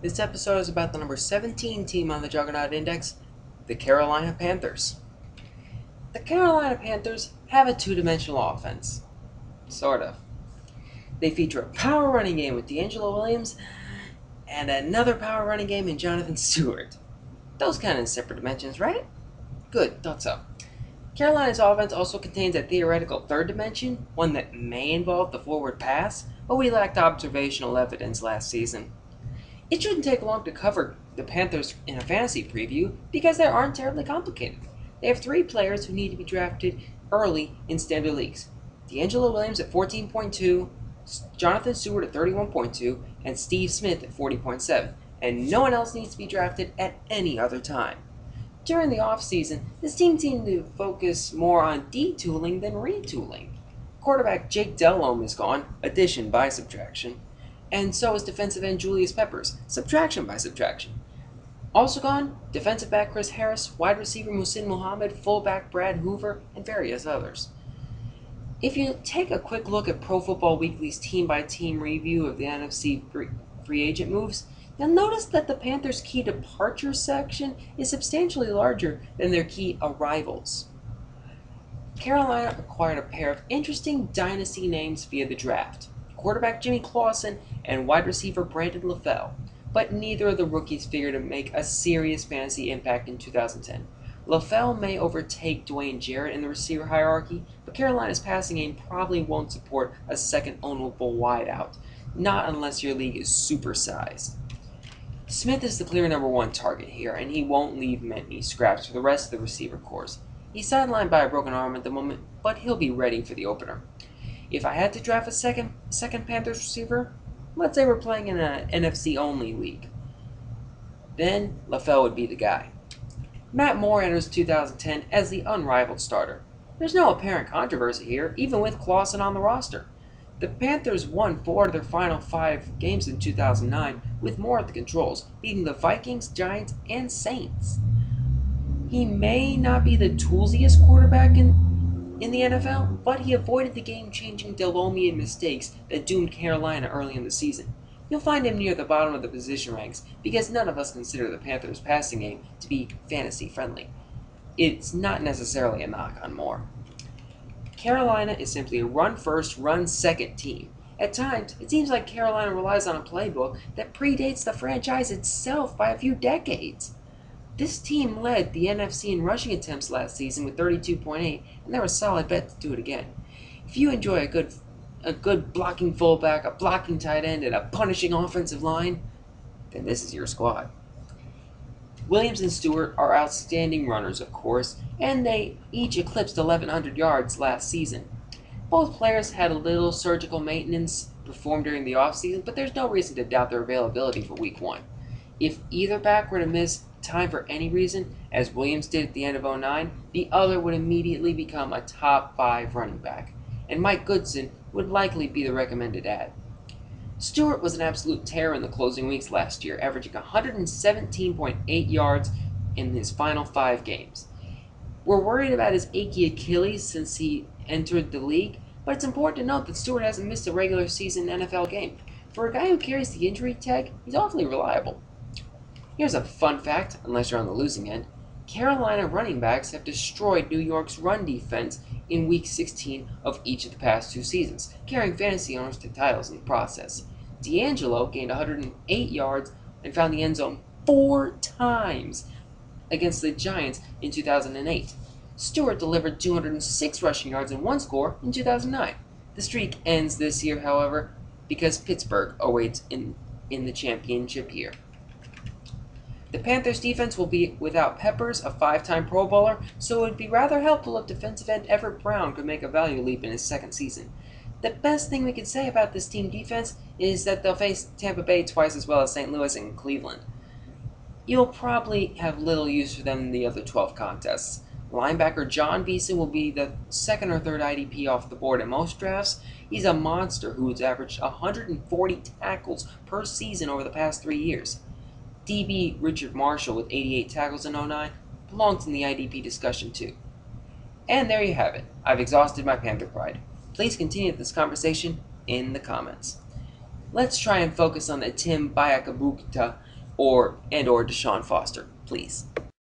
This episode is about the number 17 team on the Juggernaut Index, the Carolina Panthers. The Carolina Panthers have a two-dimensional offense. Sort of. They feature a power running game with D'Angelo Williams and another power running game in Jonathan Stewart. Those kind of separate dimensions, right? Good, thought so. Carolina's offense also contains a theoretical third dimension, one that may involve the forward pass, but we lacked observational evidence last season. It shouldn't take long to cover the Panthers in a fantasy preview because they aren't terribly complicated. They have three players who need to be drafted early in standard leagues. D'Angelo Williams at 14.2, Jonathan Stewart at 31.2, and Steve Smith at 40.7, and no one else needs to be drafted at any other time. During the offseason, this team seemed to focus more on detooling than retooling. Quarterback Jake Delhomme is gone, addition by subtraction, and so is defensive end Julius Peppers, subtraction by subtraction. Also gone, defensive back Chris Harris, wide receiver Muhsin Muhammad, fullback Brad Hoover, and various others. If you take a quick look at Pro Football Weekly's team-by-team review of the NFC free agent moves, you'll notice that the Panthers' key departure section is substantially larger than their key arrivals. Carolina acquired a pair of interesting dynasty names via the draft, quarterback Jimmy Clausen and wide receiver Brandon LaFell, but neither of the rookies figured to make a serious fantasy impact in 2010. LaFell may overtake Dwayne Jarrett in the receiver hierarchy, but Carolina's passing game probably won't support a second ownable wideout, not unless your league is supersized. Smith is the clear number one target here, and he won't leave many scraps for the rest of the receiver corps. He's sidelined by a broken arm at the moment, but he'll be ready for the opener. If I had to draft a second Panthers receiver, let's say we're playing in an NFC-only league, then LaFell would be the guy. Matt Moore enters 2010 as the unrivaled starter. There's no apparent controversy here, even with Clausen on the roster. The Panthers won 4 of their final 5 games in 2009, with Moore at the controls, beating the Vikings, Giants, and Saints. He may not be the toolsiest quarterback in the NFL, but he avoided the game-changing Delhomian mistakes that doomed Carolina early in the season. You'll find him near the bottom of the position ranks because none of us consider the Panthers' passing game to be fantasy-friendly. It's not necessarily a knock on Moore. Carolina is simply a run-first, run-second team. At times, it seems like Carolina relies on a playbook that predates the franchise itself by a few decades. This team led the NFC in rushing attempts last season with 32.8, and they're a solid bet to do it again. If you enjoy a good blocking fullback, a blocking tight end, and a punishing offensive line, then this is your squad. Williams and Stewart are outstanding runners, of course, and they each eclipsed 1,100 yards last season. Both players had a little surgical maintenance performed during the offseason, but there's no reason to doubt their availability for Week 1. If either back were to miss time for any reason, as Williams did at the end of 2009, the other would immediately become a top 5 running back, and Mike Goodson would likely be the recommended add. Stewart was an absolute terror in the closing weeks last year, averaging 117.8 yards in his final 5 games. We're worried about his achy Achilles since he entered the league, but it's important to note that Stewart hasn't missed a regular season NFL game. For a guy who carries the injury tag, he's awfully reliable. Here's a fun fact, unless you're on the losing end. Carolina running backs have destroyed New York's run defense in Week 16 of each of the past 2 seasons, carrying fantasy owners to titles in the process. D'Angelo gained 108 yards and found the end zone 4 times against the Giants in 2008. Stewart delivered 206 rushing yards and 1 score in 2009. The streak ends this year, however, because Pittsburgh awaits in the championship year. The Panthers' defense will be without Peppers, a 5-time Pro Bowler, so it would be rather helpful if defensive end Everett Brown could make a value leap in his second season. The best thing we can say about this team defense is that they'll face Tampa Bay twice as well as St. Louis and Cleveland. You'll probably have little use for them in the other 12 contests. Linebacker John Beeson will be the 2nd or 3rd IDP off the board in most drafts. He's a monster who's averaged 140 tackles per season over the past 3 years. DB Richard Marshall with 88 tackles in 2009 belongs in the IDP discussion too. And there you have it. I've exhausted my Panther pride. Please continue this conversation in the comments. Let's try and focus on the Tim Bayakabukta or Deshaun Foster, please.